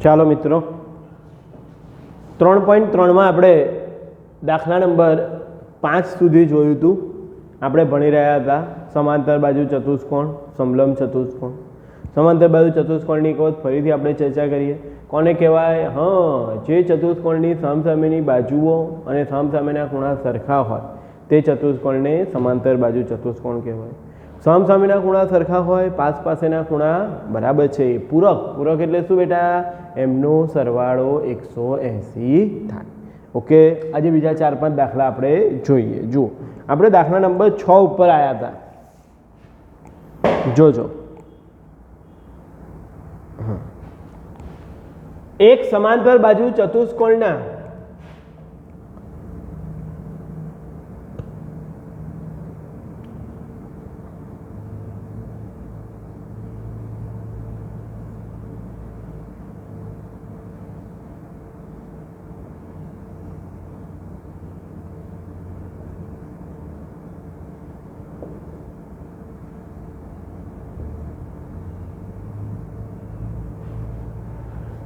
ચાલો મિત્રો 3.3 માં આપણે દાખલા નંબર 5 સુધી જોયું હતું. આપણે ભણી રહ્યા હતા સમાંતર બાજુ ચતુષ્કોણ, સમલંબ ચતુષ્કોણ. સમાંતર બાજુ ચતુષ્કોણની એક વખત ફરીથી આપણે ચર્ચા કરીએ. કોને કહેવાય? જે ચતુષ્કોણની સામસામેની બાજુઓ અને સામસામેના ખૂણા સરખા હોય તે ચતુષ્કોણને સમાંતર બાજુ ચતુષ્કોણ કહેવાય. સામસામેના ખૂણા સરખા હોય, પાસેના ખૂણા બરાબર છે. પૂરક એટલે શું બેટા? એમનો સરવાળો 180 થાય. ઓકે, આજે બીજા 4-5 દાખલા આપણે જોઈએ. જુઓ, આપણે દાખલા નંબર 6 ઉપર આવ્યા હતા. જોજો, એક સમાંતર બાજુ ચતુષ્કોણના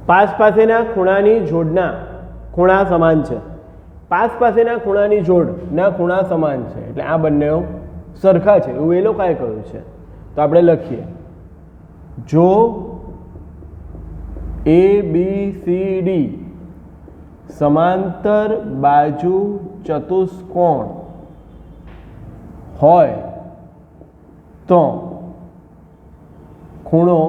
પાસેના ખૂણાની જોડના ખૂણા સમાન છે. પાસેના ખૂણાની જોડના ખૂણા સમાન છે એટલે આ બંને સરખા છે એવું એ લોકોએ કહ્યું છે. તો આપણે લખીએ, જો ABCD સમાંતર બાજુ ચતુષ્કોણ હોય તો ખૂણો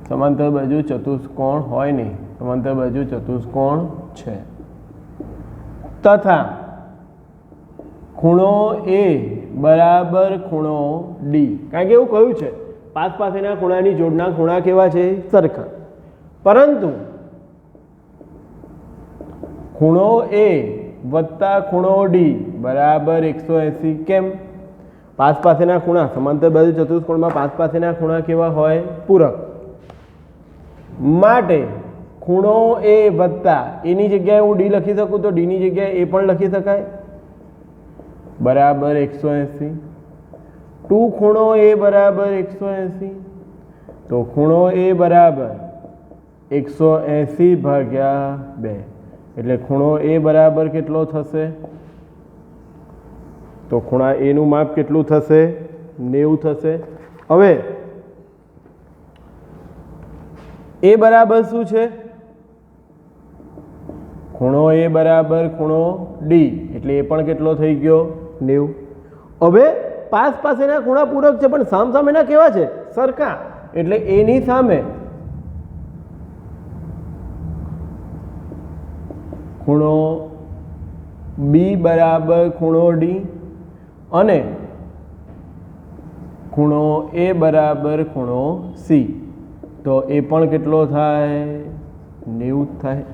સમાંતર બાજુ ચતુષ્કોણ હોય નહીં, સમાંતર બાજુ ચતુષ્કોણ છે, તથા ખૂણો A બરાબર ખૂણો D. કારણ કે એવું કહ્યું છે પાસેના ખૂણાની જોડના ખૂણા કેવા છે? સરખા. પરંતુ ખૂણો A વત્તા ખૂણો D બરાબર 180. કેમ? પાસેના ખૂણા સમાંતર બાજુ ચતુષ્કોણમાં પાસેના ખૂણા કેવા હોય? પૂરક. માટે ખૂણો A વત્તા એની જગ્યાએ હું D લખી શકું તો D ની જગ્યાએ A પણ લખી શકાય બરાબર 180. ટુ ખૂણો A બરાબર 180 તો ખૂણો A બરાબર 180 ભાગ્યા 2 એટલે ખૂણો A બરાબર કેટલો થશે? તો ખૂણા A નું માપ કેટલું થશે? 90 થશે. હવે A બરાબર શું છે? ખૂણો A બરાબર ખૂણો D એટલે એ પણ કેટલો થઈ ગયો? 90. હવે પાસેના ખૂણા પૂરક છે પણ સામસામેના કેવા છે? સરખા. એટલે એની સામે ખૂણો B બરાબર ખૂણો D અને ખૂણો A બરાબર ખૂણો C તો એ પણ કેટલો થાય? 90 થાય.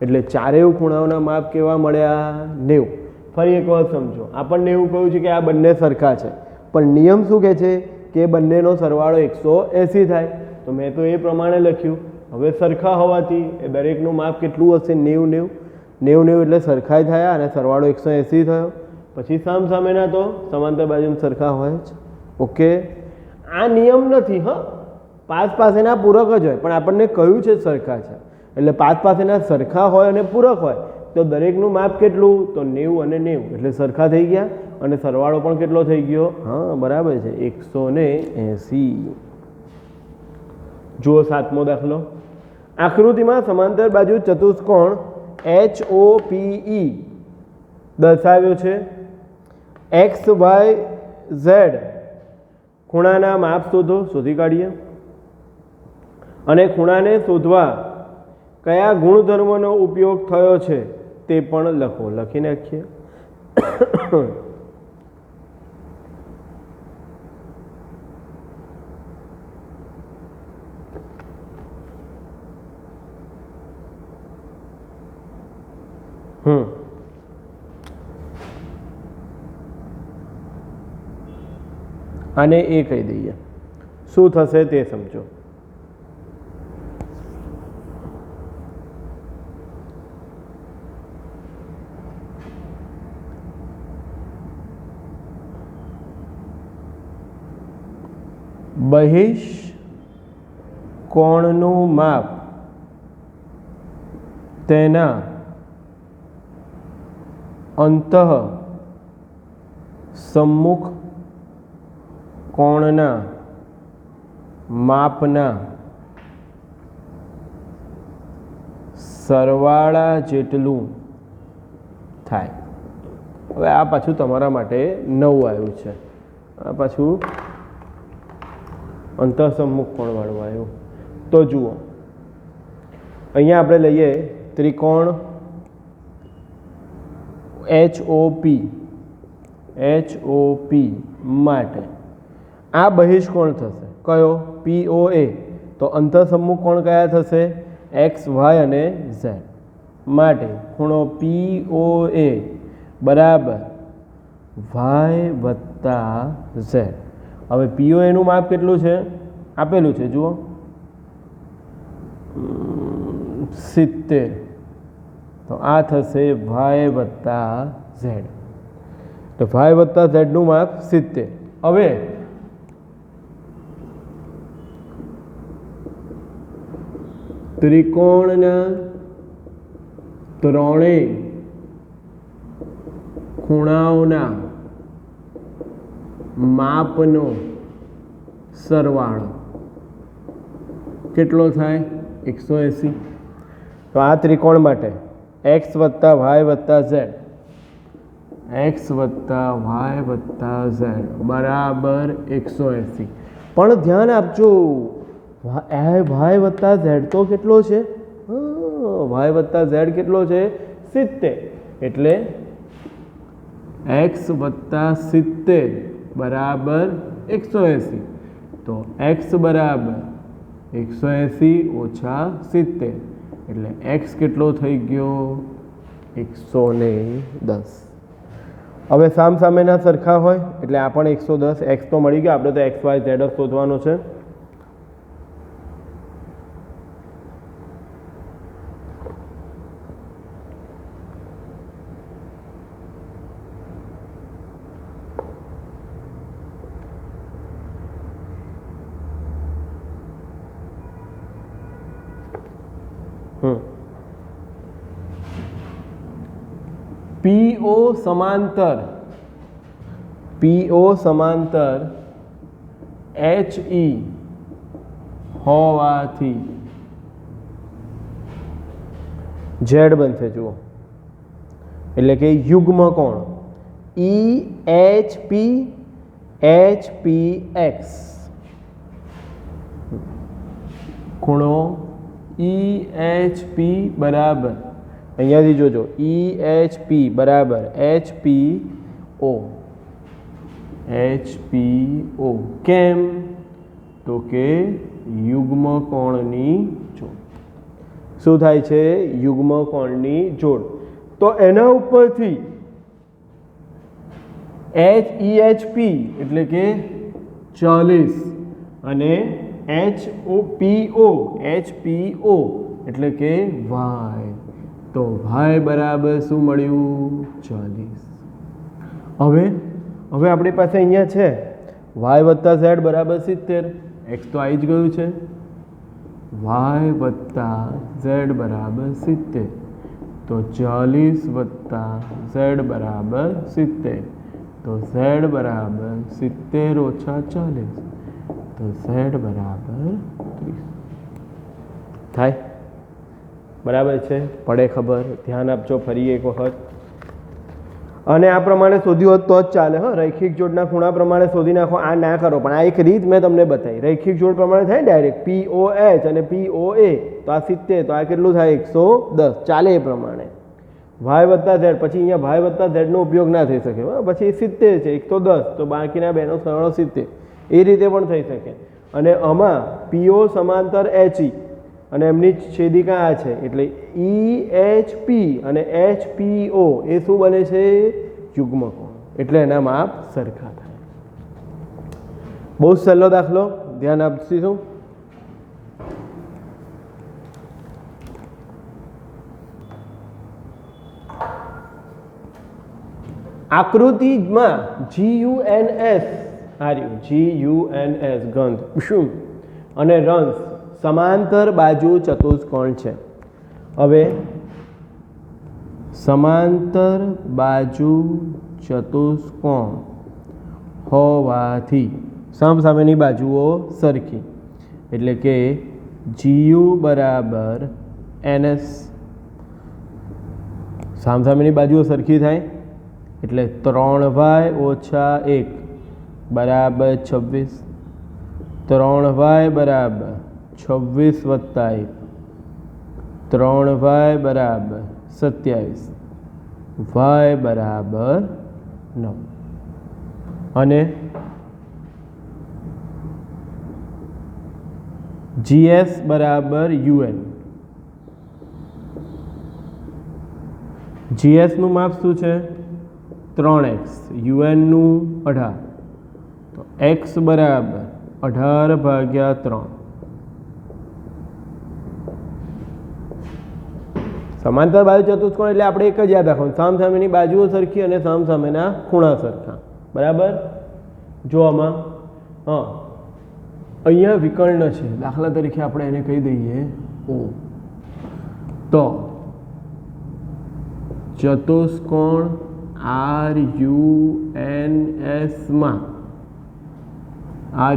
એટલે ચારેય ખૂણાઓના માપ કેવા મળ્યા? 90. ફરી એક વાર સમજો, આપણને એવું કહ્યું છે કે આ બંને સરખા છે પણ નિયમ શું કહે છે કે બંનેનો સરવાળો 180 થાય. તો મેં તો એ પ્રમાણે લખ્યું. હવે સરખા હોવાથી એ દરેકનું માપ કેટલું હશે? 90 એટલે સરખાઈ થયા અને સરવાળો 180 થયો. પછી સામસામેના તો સમાંતર બાજુ સરખા હોય જ. ઓકે, આ નિયમ નથી. પાસેના પૂરક જ હોય પણ આપણને કહ્યું છે સરખા છે એટલે પાસેના સરખા હોય અને પૂરક હોય તો દરેકનું માપ કેટલું? તો 90 અને 90 એટલે સરખા થઈ ગયા અને સરવાળો પણ કેટલો થઈ ગયો? બરાબર છે, 180. જુઓ 7મો દાખલો. આકૃતિમાં સમાંતર બાજુ ચતુષ્કોણ HOPE દર્શાવ્યો છે. XYZ ખૂણાના માપ શોધી કાઢીએ અને ખૂણાને શોધવા કયા ગુણધર્મનો ઉપયોગ થયો છે તે પણ લખો. લખી નાખીએ. અને એ કહી દઈએ શું થશે તે સમજો. બહિષ કોણનું માપ તેના અંતઃ સમ્મુખ કોણના માપના સરવાળા જેટલું થાય. હવે આ પાછું તમારા માટે નવું આવ્યું છે. આ પાછું અંતઃસમ્મુખ કોણવાળું આવ્યું. તો જુઓ, અહીંયા આપણે લઈએ ત્રિકોણ HOP માટે આ બહિષ્કોણ થશે. કયો? POA. તો અંતઃસમ્મુખ કોણ કયા થશે? X, Y અને Z માટે ખૂણો POA બરાબર Y વત્તા Z. હવે POA નું માપ કેટલું છે? આપેલું છે, જુઓ 70. તો આ થશે Y વત્તા Z. તો Y વત્તા Z નું માપ 70. હવે ત્રિકોણના ત્રણેય ખૂણાઓના માપનો સરવાળો કેટલો થાય? 180. તો આ ત્રિકોણ માટે x વત્તા y વત્તા z, x વત્તા y વત્તા z બરાબર 180. પણ ધ્યાન આપજો, y વત્તા z તો કેટલો છે? y વત્તા z કેટલો છે? 70. એટલે x વત્તા 70 બરાબર 180. તો x બરાબર 180 ઓછા 70 એટલે x કેટલો થઈ ગયો? 110. હવે સામસામેના સરખા હોય એટલે આ પણ 110. x તો મળી ગયો, આપણે તો x y z શોધવાનો છે. PO સમાંતર HE હોવાથી Z બનશે. જુઓ, એટલે કે યુગ્મ કોણ EHP HPX ખૂણો EHP બરાબર, અહીંયાથી જોજો, EHP બરાબર HPO. કેમ? તો કે યુગ્મ કોણની જોડ. શું થાય છે? યુગ્મ કોણની જોડ. તો એના ઉપરથી EHP એટલે કે 40 અને HPO એટલે કે y. તો y બરાબર શું મળ્યું? 40. હવે આપણી પાસે અહીંયા છે y વત્તા z બરાબર 70. x તો આવી જ ગયું છે. y વત્તા z બરાબર 70. તો 40 વત્તા z બરાબર 70. તો z બરાબર 70 ઓછા 40. તો z બરાબર 30 થાય. બરાબર છે? પડે ખબર? ધ્યાન આપજો ફરી એક વખત. અને આ પ્રમાણે શોધ્યું હોત તો જ ચાલે. રૈખિક જોડના ખૂણા પ્રમાણે શોધી નાખો. આ ના કરો, પણ આ એક રીત મેં તમને બતાવી. રૈખિક જોડ પ્રમાણે થાય ડાયરેક્ટ POH અને POA. તો આ 70, તો આ કેટલું થાય? 110. ચાલે એ પ્રમાણે. y વત્તા z, પછી અહીંયા y વત્તા z નો ઉપયોગ ના થઈ શકે. પછી 70 છે, 110, તો બાકીના બેનો સરવાળો 70. એ રીતે પણ થઈ શકે. અને આમાં PO સમાંતર HE અને એમની છેદિકા આ છે, એટલે EHP અને HPO એ શું બને છે? યુગ્મ કોણ. એટલે એના માપ સરખા થાય. બહુ સહેલો દાખલો, ધ્યાન આપીશું. આકૃતિમાં GUNS ગંધ અને રંસ समांतर बाजू चतुष्कोण छे। हवे समांतर बाजू चतुष्कोण होवाथी सामसामेनी बाजुओ सरखी एटले के GU बराबर NS सामसामेनी बाजुओ सरखी थाय एटले 3y - 1 बराबर 26 3y बराबर 26 + 1 3y बराबर 27 y बराबर 9 અને GS बराबर UN GS નું માપ શું છે 3x UN નું 18 તો x बराबर 18/3 समांतर बाजू चतुष्कोण એટલે આપણે એક જ યાદ રાખવાનું સામસામેની બાજુઓ સરખી અને સામસામેના ખૂણા સરખા બરાબર જો આમાં અહીંયા વિકર્ણ છે દાખલા તરીકે આપણે એને કહી દઈએ O તો ચતુષ્કોણ RUNS માં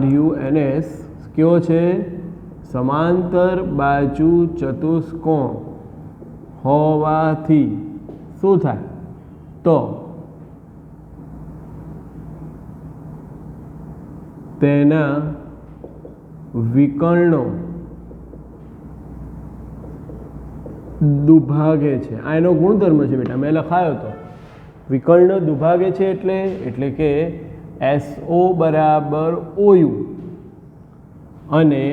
RUNS કેવો છે समांतर बाजू चतुष्कोण होवाथी शू थाय तो तेना विकर्णो दुभागे छे। आ एनो गुणधर्म छे बेटा मैं लखायो तो विकर्ण दुभागे छे एटले के SO बराबर OU अने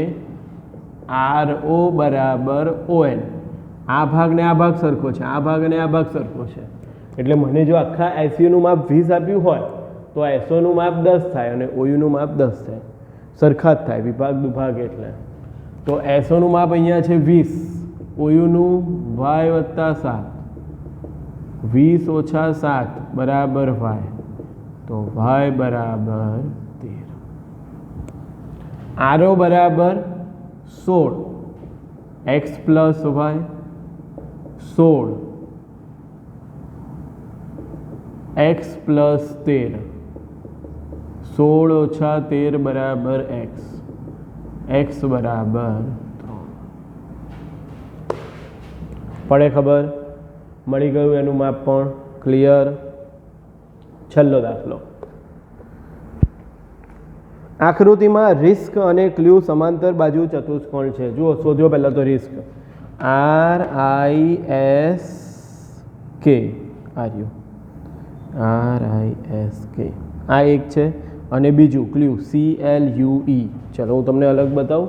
RO बराबर ON आ भाग ने आ भाग सरखो छे आ भाग ने आ भाग सरखो छे एटले मने जो आखा SU નું માપ 20 આપ્યું હોય તો SO નું માપ 10 થાય અને OU નું માપ 10 થાય સરખા જ થાય વિભાગ દુભાગ એટલે તો SO નું માપ અહીંયા છે 20 OU નું y + 7 20 - 7 बराबर y तो y बराबर 13 RO बराबर 16 x + y 16 x + 13 16 - 13 बराबर x बराबर 3 पड़े खबर मळी गयुं एनुं माप पण क्लियर। छेल्लो दाखलो आकृति में रिस्क और क्ल्यू समांतर बाजू चतुष्कोण है जुओ शोध्यो पहला तो रिस्क RISK आ एक है और बीजू क्ल्यू CLUE। चलो हूँ तमने अलग बताऊँ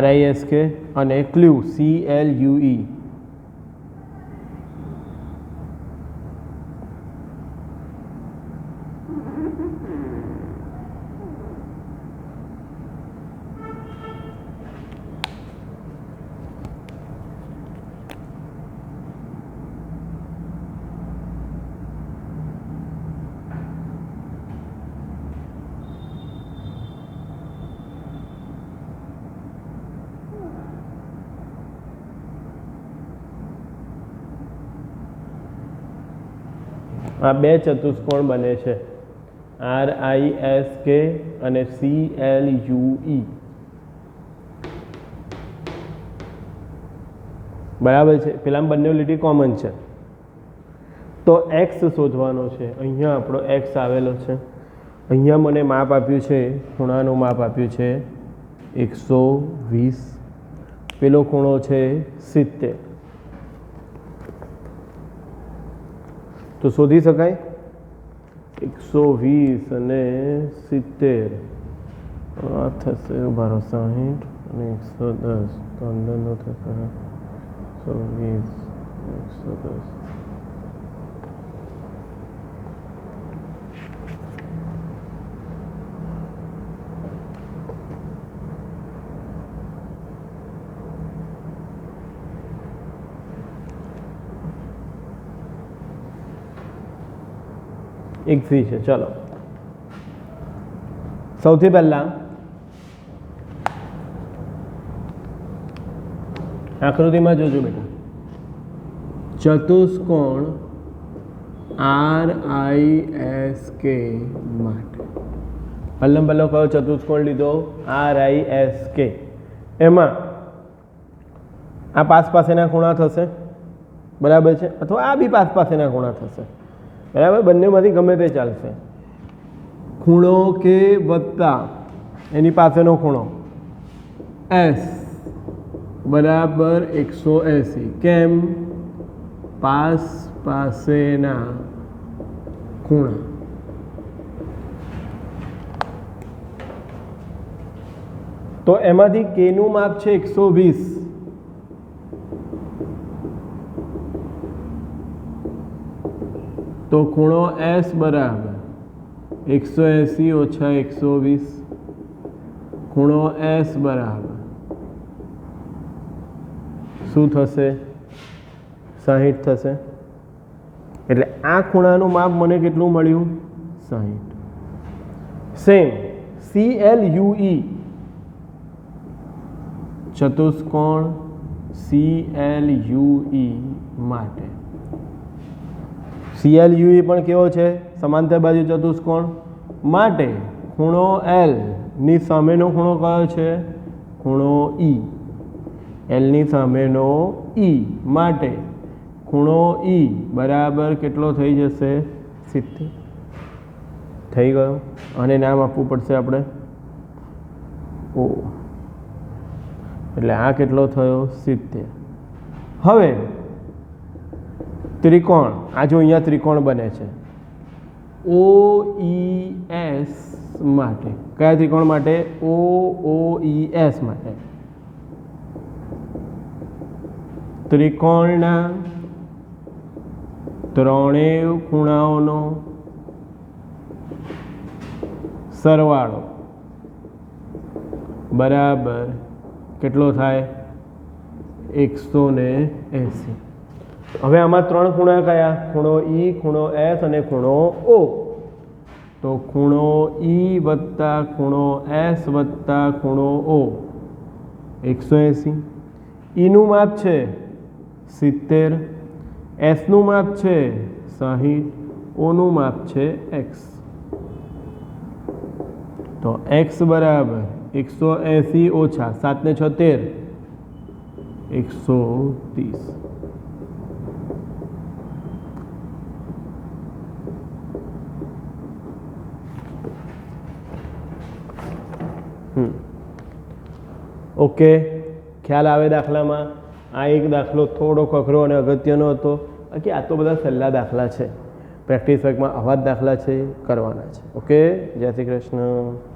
RISK અને ક્લ્યુ CLUE। आ बे चतुष्कोण बने छे RISK અને CLUE बराबर है। पेला बने लीटी कॉमन है तो एक्स शोधवानो छे। अहींया आपणो एक्स आवेलो छे अहींया मने माप आप्युं छे खूणानुं माप आप्युं छे 120 पेलो खूणो छे 70 तो शोधी शकाय 120 અને 70 આ થશે 12 60 અને 110 તો અંદરનો થશે 120 110. ઇઝી છે. ચલો સૌથી પહેલા આકૃતિમાં જોજો બેટા, ચતુષ્કોણ RISK માટે પહેલો કયો ચતુષ્કોણ લીધો? RISK. એમાં આ પાસેના ખૂણા થશે, બરાબર છે, અથવા આ બી પાસેના ખૂણા થશે, બરાબર. બંનેમાંથી ગમે તે ચાલશે. ખૂણો કે વત્તા એની પાસેનો ખૂણો S બરાબર 180. કેમ? પાસેના ખૂણા. તો એમાંથી K નું માપ છે 120. તો ખૂણો S બરાબર 180 ઓછા 120. ખૂણો S બરાબર શું થશે? 60 થશે. એટલે આ ખૂણાનું માપ મને કેટલું મળ્યું? 60. સેમ CLUE ચતુષ્કોણ CLUE માટે. CLUE પણ કેવો છે? સમાંતર બાજુ ચતુષ્કોણ માટે ખૂણો L ની સામેનો ખૂણો કયો છે? ખૂણો E. L ની સામેનો E માટે ખૂણો E બરાબર કેટલો થઈ જશે? 70. થઈ ગયો. અને નામ આપવું પડશે આપણે O. એટલે આ કેટલો થયો? 70. હવે ત્રિકોણ, આ જો અહીંયા ત્રિકોણ બને છે OES માટે. કયા ત્રિકોણ માટે? OOES માટે. ત્રિકોણના ત્રણેય ખૂણાઓનો સરવાળો બરાબર કેટલો થાય? 180. હવે આમાં ત્રણ ખૂણા કયા? ખૂણો E, ખૂણો S અને ખૂણો O. તો ખૂણો E વત્તા ખૂણો S વત્તા ખૂણો O 180. E નું માપ છે 70, S નું માપ છે 60, O નું માપ છે X. તો X બરાબર 180 ઓછા 7 ને 6 13, 130. ઓકે, ખ્યાલ આવે દાખલામાં? આ એક દાખલો થોડો અઘરો અને અગત્યનો હતો. બાકી આ તો બધા સહેલા દાખલા છે. પ્રેક્ટિસ વર્કમાં આવા જ દાખલા છે, કરવાના છે. ઓકે, જય શ્રી કૃષ્ણ.